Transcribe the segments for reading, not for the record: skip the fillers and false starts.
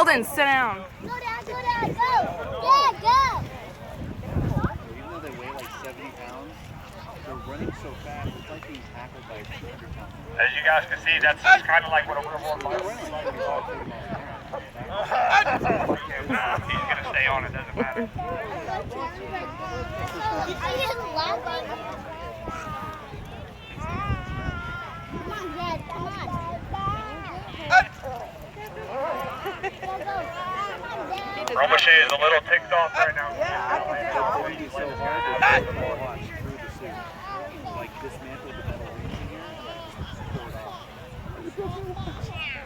Sheldon, sit down. Go, Dad, go, Dad, go! Dad, go! Even though they weigh like 70 pounds, they're running so fast, it's like being tackled by a 200 pound. As you guys can see, that's kind of like what a real world fight is. He's going to stay on, it doesn't matter. Are you laughing? Come on, Dad, come on. Romachet is a little ticked off right now. It's so hard to watch through the suit. Like dismantle the metal rings in here.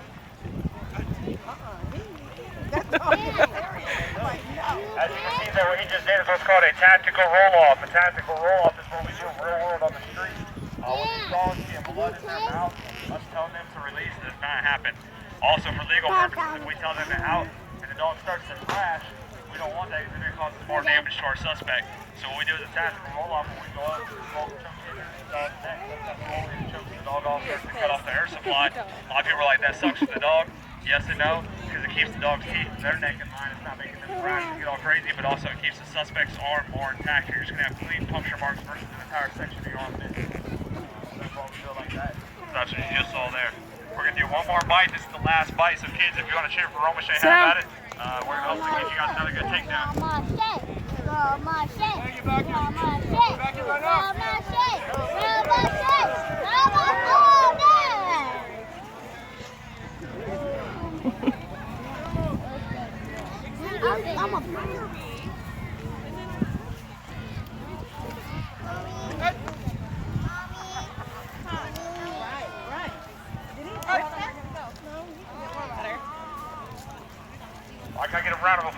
As you can see there, what he just did is what's called a tactical roll-off. A tactical roll-off is what we do in real world on the street. When these dogs get blood in their mouth, us telling them to release does not happen. Also, for legal purposes, if we tell them to out and the dog starts to crash, we don't want that because it's going to cause more damage to our suspect. So what we do is a tactical roll-off when we go up, roll the choke in the dog's neck, choke the dog off, starts to cut off the air supply. A lot of people are like, that sucks for the dog. Yes and no, because it keeps the dog's teeth and their neck in line. It's not making them crash and get all crazy, but also it keeps the suspect's arm more intact. You're just going to have clean puncture marks versus an entire section of your arm missing. That's why we feel like that. That's what you just saw there. We're going to do one more bite. This is the last bite. So kids, if you want to cheer for Romachet, have at it. We're going to hopefully get you guys another good takedown. Romachet! Back it right up. Romachet! I'm a I got to get a round of applause.